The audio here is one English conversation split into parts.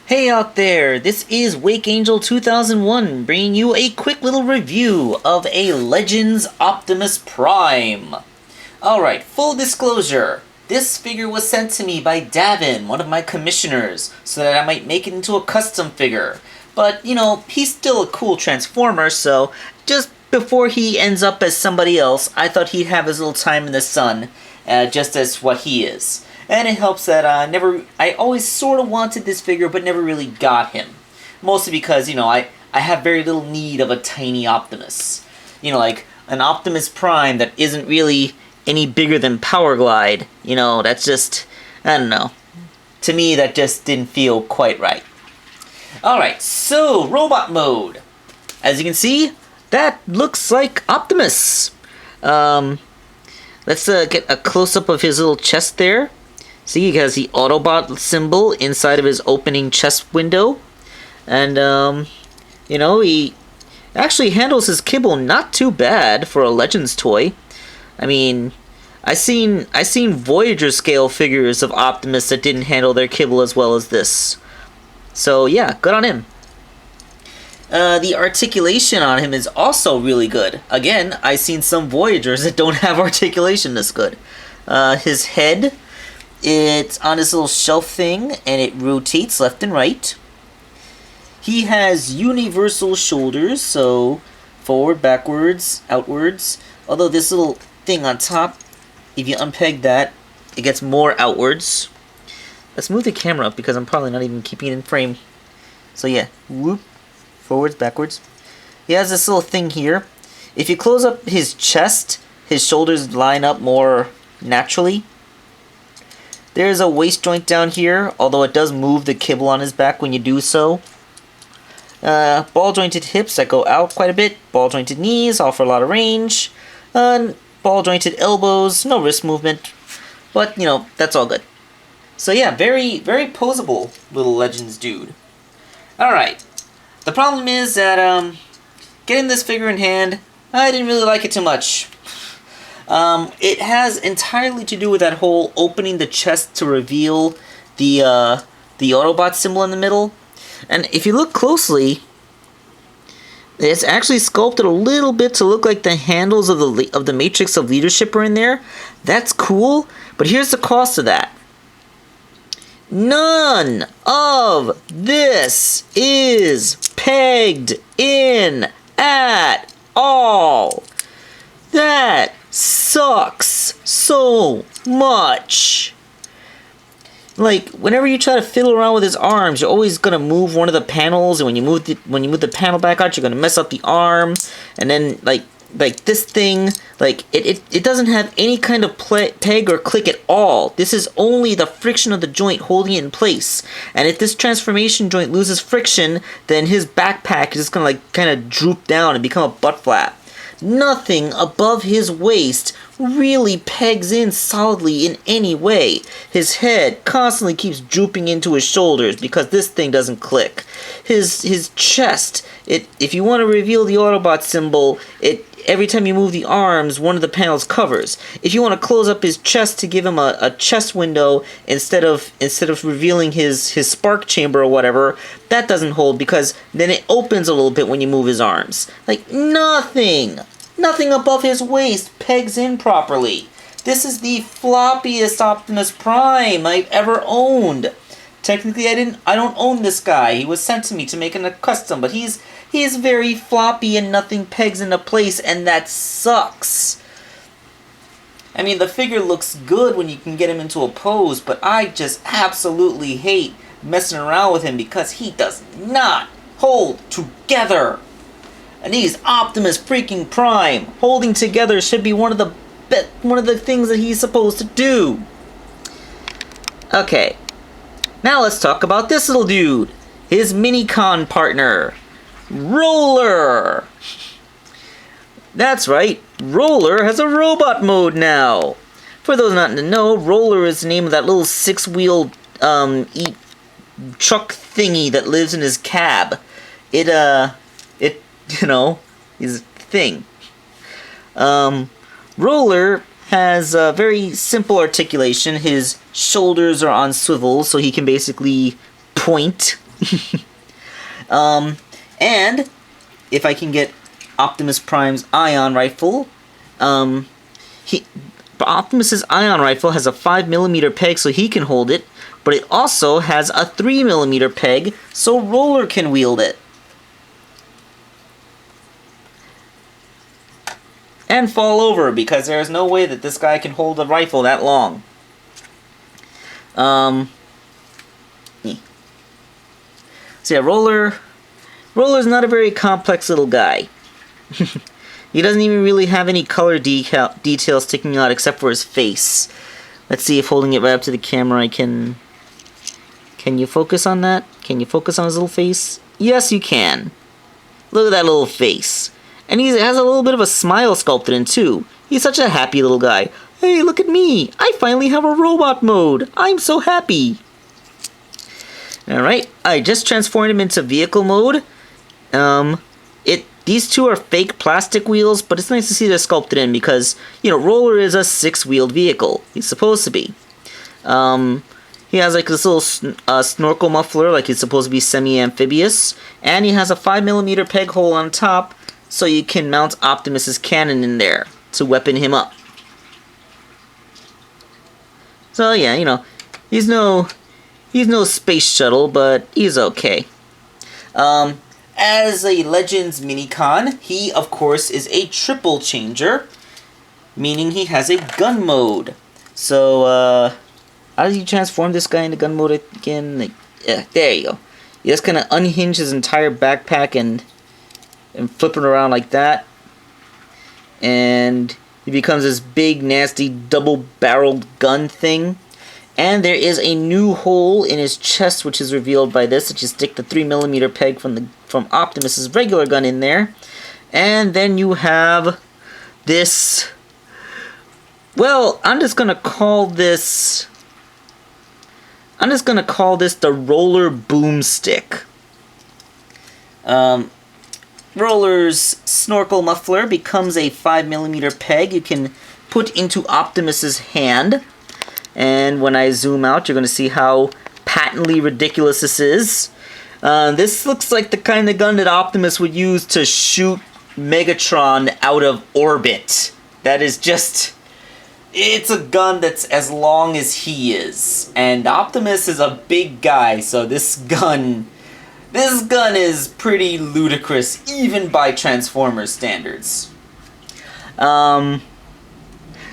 Hey out there, this is Wakeangel2K1 bringing you a quick little review of a Legends Optimus Prime. Alright, full disclosure, this figure was sent to me by Davin, one of my commissioners, so that I might make it into a custom figure. But, you know, he's still a cool Transformer, so just before he ends up as somebody else, I thought he'd have his little time in the sun, just as what he is. And it helps that I always sort of wanted this figure, but never really got him. Mostly because, you know, I have very little need of a tiny Optimus. You know, like an Optimus Prime that isn't really any bigger than Power Glide. You know, that's just, I don't know. To me, that just didn't feel quite right. Alright, so, robot mode. As you can see, that looks like Optimus. Let's get a close-up of his little chest there. See, he has the Autobot symbol inside of his opening chest window. And, you know, he actually handles his kibble not too bad for a Legends toy. I mean, I seen Voyager scale figures of Optimus that didn't handle their kibble as well as this. So, yeah, good on him. The articulation on him is also really good. Again, I've seen some Voyagers that don't have articulation this good. His head, it's on this little shelf thing, and it rotates left and right. He has universal shoulders, so forward, backwards, outwards. Although this little thing on top, if you unpeg that, it gets more outwards. Let's move the camera up because I'm probably not even keeping it in frame. So yeah, whoop, forwards, backwards. He has this little thing here. If you close up his chest, his shoulders line up more naturally. There's a waist joint down here, although it does move the kibble on his back when you do so. Ball jointed hips that go out quite a bit. Ball jointed knees offer a lot of range. Ball jointed elbows, no wrist movement. But, you know, that's all good. So yeah, very, very posable little Legends dude. Alright. The problem is that, getting this figure in hand, I didn't really like it too much. It has entirely to do with that whole opening the chest to reveal the Autobot symbol in the middle. And if you look closely, it's actually sculpted a little bit to look like the handles of the Matrix of Leadership are in there. That's cool, but here's the cost of that. None of this is pegged in at all. That sucks so much. Like, whenever you try to fiddle around with his arms, you're always gonna move one of the panels, and when you move the panel back out, you're gonna mess up the arm, and then like this thing, like it doesn't have any kind of peg or click at all. This is only the friction of the joint holding it in place. And if this transformation joint loses friction, then his backpack is just gonna like kind of droop down and become a butt flap. Nothing above his waist really pegs in solidly in any way. His head constantly keeps drooping into his shoulders because this thing doesn't click. His chest, if you want to reveal the Autobot symbol, every time you move the arms, one of the panels covers. If you want to close up his chest to give him a chest window instead of revealing his spark chamber or whatever, that doesn't hold because then it opens a little bit when you move his arms. Like, nothing above his waist pegs in properly. This is the floppiest Optimus Prime I've ever owned. Technically, I don't own this guy. He was sent to me to make a custom, but he's very floppy and nothing pegs into place, and that sucks. I mean, the figure looks good when you can get him into a pose, but I just absolutely hate messing around with him because he does not hold together. And he's Optimus freaking Prime. Holding together should be one of the things that he's supposed to do. Okay. Now let's talk about this little dude. His Minicon partner, Roller. That's right, Roller has a robot mode now. For those not to know, Roller is the name of that little six-wheel truck thingy that lives in his cab. It you know, is a thing. Roller has a very simple articulation. His shoulders are on swivels, so he can basically point And if I can get Optimus Prime's ion rifle, Optimus's ion rifle has a 5mm peg so he can hold it, but it also has a 3mm peg so Roller can wield it. And fall over, because there is no way that this guy can hold a rifle that long. So yeah, Roller's not a very complex little guy. He doesn't even really have any color details sticking out except for his face. Let's see if holding it right up to the camera I can... Can you focus on that? Can you focus on his little face? Yes, you can. Look at that little face. And he has a little bit of a smile sculpted in too. He's such a happy little guy. Hey, look at me! I finally have a robot mode! I'm so happy! Alright, I just transformed him into vehicle mode. These two are fake plastic wheels, but it's nice to see they're sculpted in because, you know, Roller is a 6-wheeled vehicle. He's supposed to be. He has like this little snorkel muffler, like he's supposed to be semi-amphibious. And he has a 5mm peg hole on top, so you can mount Optimus's cannon in there to weapon him up. So yeah, you know, he's no space shuttle, but he's okay. As a Legends Minicon, he, of course, is a triple changer, meaning he has a gun mode. So, how does he transform this guy into gun mode again? Like, yeah, there you go. You just kind of unhinge his entire backpack and flip it around like that. And he becomes this big, nasty, double-barreled gun thing. And there is a new hole in his chest, which is revealed by this. That you stick the 3mm peg from Optimus's regular gun in there, and then you have this. Well, I'm just gonna call this the Roller Boomstick. Roller's snorkel muffler becomes a 5mm peg you can put into Optimus's hand. And when I zoom out, you're going to see how patently ridiculous this is. This looks like the kind of gun that Optimus would use to shoot Megatron out of orbit. That is just... It's a gun that's as long as he is. And Optimus is a big guy, so this gun is pretty ludicrous, even by Transformers standards.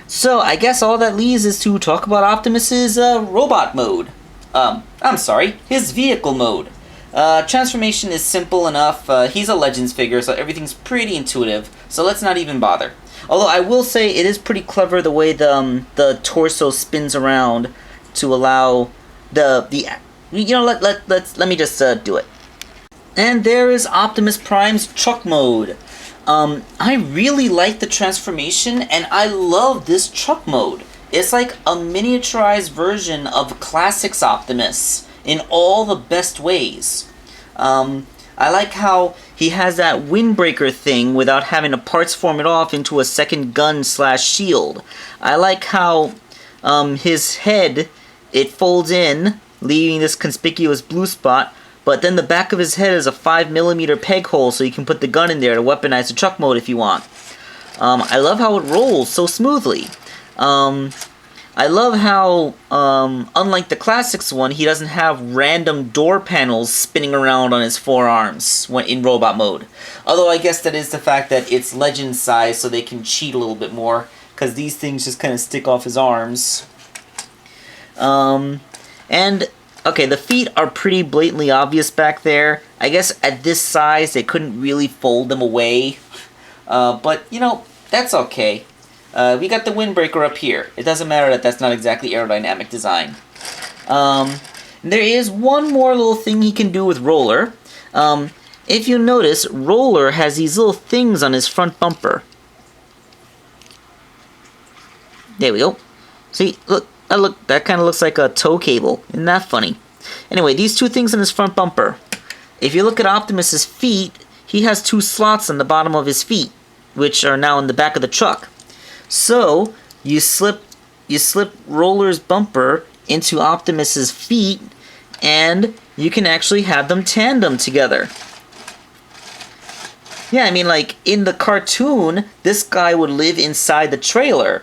So, I guess all that leaves is to talk about Optimus's robot mode. His vehicle mode. Transformation is simple enough. He's a Legends figure, so everything's pretty intuitive. So let's not even bother. Although I will say it is pretty clever the way the torso spins around to allow let me just do it. And there is Optimus Prime's truck mode. I really like the transformation, and I love this truck mode. It's like a miniaturized version of Classics Optimus in all the best ways. I like how he has that windbreaker thing without having to parts form it off into a second gun / shield. I like how his head, it folds in, leaving this conspicuous blue spot, but then the back of his head is a 5mm peg hole so you can put the gun in there to weaponize the truck mode if you want. I love how it rolls so smoothly. I love how, unlike the Classics one, he doesn't have random door panels spinning around on his forearms when in robot mode. Although I guess that is the fact that it's Legend size, so they can cheat a little bit more, because these things just kind of stick off his arms. Okay, the feet are pretty blatantly obvious back there. I guess at this size, they couldn't really fold them away. But, you know, that's okay. We got the windbreaker up here. It doesn't matter that that's not exactly aerodynamic design. There is one more little thing he can do with Roller. If you notice, Roller has these little things on his front bumper. There we go. See, look, that kind of looks like a tow cable. Isn't that funny? Anyway, these two things on his front bumper. If you look at Optimus's feet, he has two slots on the bottom of his feet, which are now in the back of the truck. So, you slip Roller's bumper into Optimus's feet, and you can actually have them tandem together. Yeah, I mean, like, in the cartoon, this guy would live inside the trailer.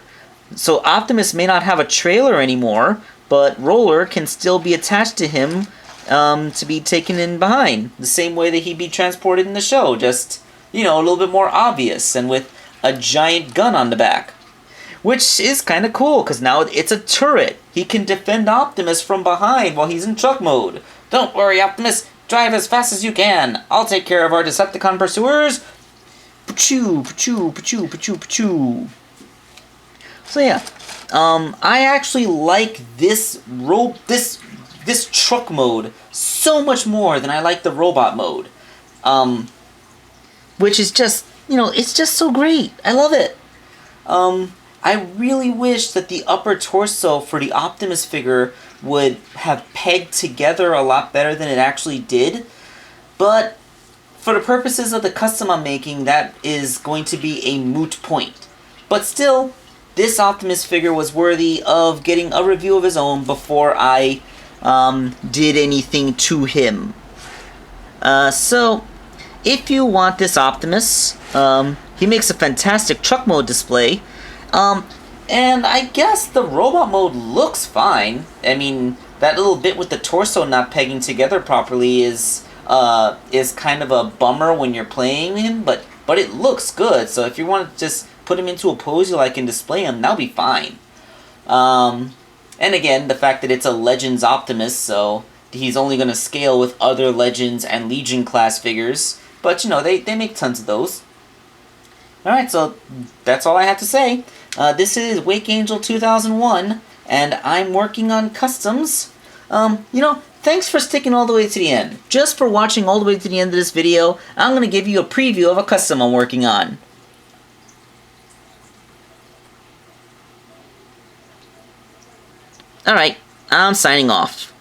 So Optimus may not have a trailer anymore, but Roller can still be attached to him to be taken in behind. The same way that he'd be transported in the show, just, you know, a little bit more obvious and with a giant gun on the back. Which is kind of cool, because now it's a turret. He can defend Optimus from behind while he's in truck mode. Don't worry, Optimus. Drive as fast as you can. I'll take care of our Decepticon pursuers. Pachoo, pachoo, pachoo, pachoo, pachoo. So yeah, I actually like this truck mode so much more than I like the robot mode. Which is just, you know, it's just so great. I love it. I really wish that the upper torso for the Optimus figure would have pegged together a lot better than it actually did. But for the purposes of the custom I'm making, that is going to be a moot point. But still, this Optimus figure was worthy of getting a review of his own before I did anything to him. So, if you want this Optimus, he makes a fantastic truck mode display. And I guess the robot mode looks fine. I mean, that little bit with the torso not pegging together properly is kind of a bummer when you're playing him, but it looks good. So if you want to just put him into a pose you like and display him, that'll be fine. And again, the fact that it's a Legends Optimus, so he's only going to scale with other Legends and Legion class figures. But, you know, they make tons of those. Alright, so that's all I have to say. This is Wakeangel2K1, and I'm working on customs. You know, thanks for sticking all the way to the end. Just for watching all the way to the end of this video, I'm going to give you a preview of a custom I'm working on. Alright, I'm signing off.